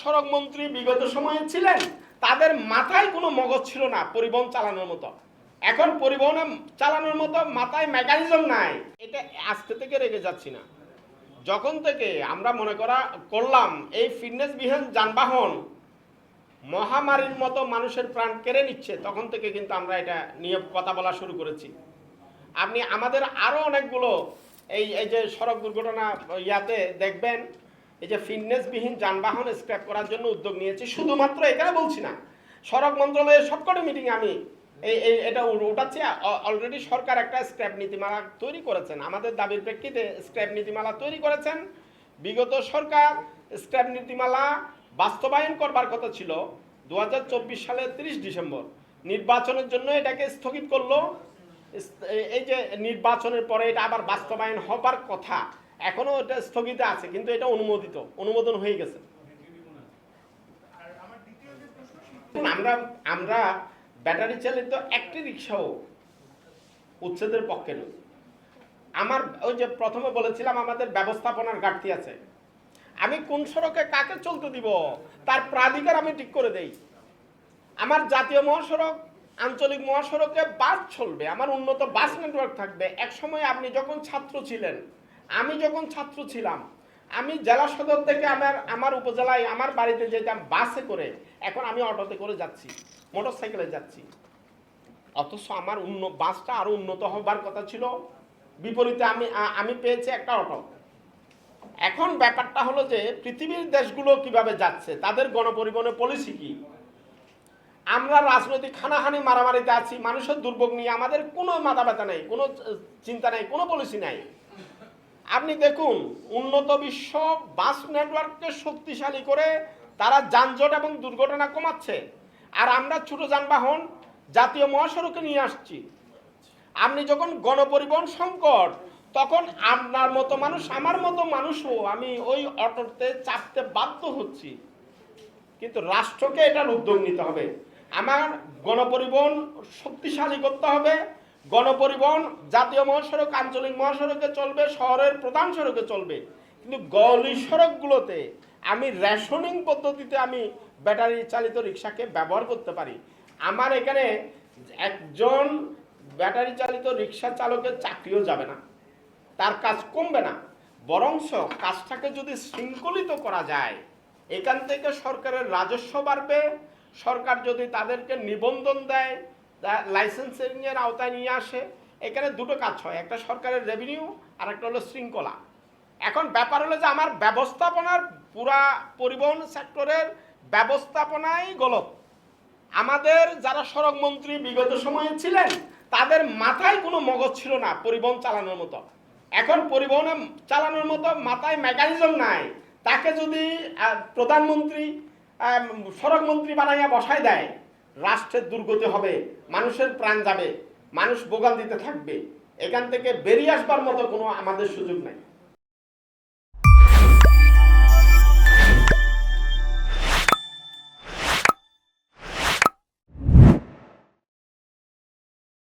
সড়ক মন্ত্রী বিগত সময়ে ছিলেন তাদের মাথায় কোনো মগজ ছিল না পরিবহন চালানোর মতো। এখন পরিবহন চালানোর মতো মাথায় মেকানিজম নাই। এটা আজকে থেকে রেগে যাচ্ছি না, যখন থেকে আমরা মনে করলাম এই ফিটনেসবিহীন যানবাহন মহামারীর মতো মানুষের প্রাণ কেড়ে নিচ্ছে, তখন থেকে কিন্তু আমরা এটা নিয়ে কথা বলা শুরু করেছি। আপনি আমাদের আরও অনেকগুলো এই যে সড়ক দুর্ঘটনা ইয়াতে দেখবেন, এই যে ফিটনেসবিহীন যানবাহন স্ক্র্যাপ করার জন্য উদ্যোগ নিয়েছি। শুধুমাত্র এখানে বলছি না, সড়ক মন্ত্রণালয়ের সবকটি মিটিং আমি এটা উঠাচ্ছি। অলরেডি সরকার একটা স্ক্র্যাপ নীতিমালা তৈরি করেছেন, আমাদের দাবির প্রেক্ষিতে স্ক্র্যাপ নীতিমালা তৈরি করেছেন। বিগত সরকার স্ক্র্যাপ নীতিমালা বাস্তবায়ন করবার কথা ছিল 2024 সালের 30 ডিসেম্বর, নির্বাচনের জন্য এটাকে স্থগিত করলো। এই যে নির্বাচনের পরে এটা আবার বাস্তবায়ন হবার কথা, এখনো এটা স্থগিত আছে, কিন্তু এটা অনুমোদন হয়ে গেছে। আমরা ব্যাটারি চালিত একটি রিক্সাও উচ্ছেদের পক্ষে নই। আমার ওই যে প্রথমে বলেছিলাম আমাদের ব্যবস্থাপনার ঘাটতি আছে। আমি কোন সড়কে কাকে চলতে দিব তার প্রাধিকার আমি ঠিক করে দেই। আমার জাতীয় মহাসড়ক, আঞ্চলিক মহাসড়কে বাস চলবে, আমার উন্নত বাস নেটওয়ার্ক থাকবে। এক সময় আপনি যখন ছাত্র ছিলেন, আমি যখন ছাত্র ছিলাম, আমি জেলা সদর থেকে আমার উপজেলায় আমার বাড়িতে যেতাম বাসে করে, এখন আমি অটোতে করে যাচ্ছি, মোটরসাইকেলে যাচ্ছি। অথচ আমার বাসটা আরো উন্নত হবার কথা ছিল, বিপরীতে আমি পেয়েছি একটা অটো। এখন ব্যাপারটা হলো যে পৃথিবীর দেশগুলো কিভাবে যাচ্ছে, তাদের গণপরিবহনের পলিসি কি। আমরা রাজনৈতিক হানাহানি মারামারিতে আছি, মানুষের দুর্ভোগ নিয়ে আমাদের কোনো মাথা ব্যথা নেই, কোনো চিন্তা নেই, কোনো পলিসি নাই। আপনি দেখুন, উন্নত বিশ্ব বাস নেটওয়ার্ককে শক্তিশালী করে তারা যানজট এবং দুর্ঘটনা কমাচ্ছে, আর আমরা ছোট যানবাহন জাতীয় মহাসড়কে নিয়ে আসছি। আপনি যখন গণপরিবহন সংকট, তখন আপনার মতো মানুষ, আমার মতো মানুষও আমি ওই অটোতে চাপতে বাধ্য হচ্ছি। কিন্তু রাষ্ট্রকে এটার উদ্যোগ নিতে হবে। আমার গণপরিবহন শক্তিশালী করতে হবে। গণপরিবহন জাতীয় মহাসড়ক, আঞ্চলিক মহাসড়কে চলবে, শহরের প্রধান সড়কে চলবে, কিন্তু গলি সড়কগুলোতে আমি রেশনিং পদ্ধতিতে আমি ব্যাটারি চালিত রিক্সাকে ব্যবহার করতে পারি। আমার এখানে একজন ব্যাটারি চালিত রিক্সা চালকের চাকরিও যাবে না, তার কাজ কমবে না, বরঞ্চ কাজটাকে যদি শৃঙ্খলিত করা যায়, এখান থেকে সরকারের রাজস্ব বাড়বে। সরকার যদি তাদেরকে নিবন্ধন দেয়, লাইসেন্সিং এর আওতায় নিয়ে আসে, এখানে দুটো কাজ হয়, একটা সরকারের রেভিনিউ আর একটা হলো শৃঙ্খলা। এখন ব্যাপার হলো যে আমার ব্যবস্থাপনার, পুরা পরিবহন সেক্টরের ব্যবস্থাপনাই গলত। আমাদের যারা সড়ক মন্ত্রী বিগত সময়ে ছিলেন তাদের মাথায় কোনো মগজ ছিল না পরিবহন চালানোর মতো। এখন পরিবহন চালানোর মতো মাথায় মেকানিজম নাই। তাকে যদি প্রধানমন্ত্রী সড়ক মন্ত্রী বানাইয়া বসায় দেয়, রাষ্ট্রের দুর্গতি হবে, মানুষের প্রাণ যাবে, মানুষ ভোগান্তিতে থাকবে। এখান থেকে বেরিয়ে আসবার মতো কোনো আমাদের সুযোগ নাই।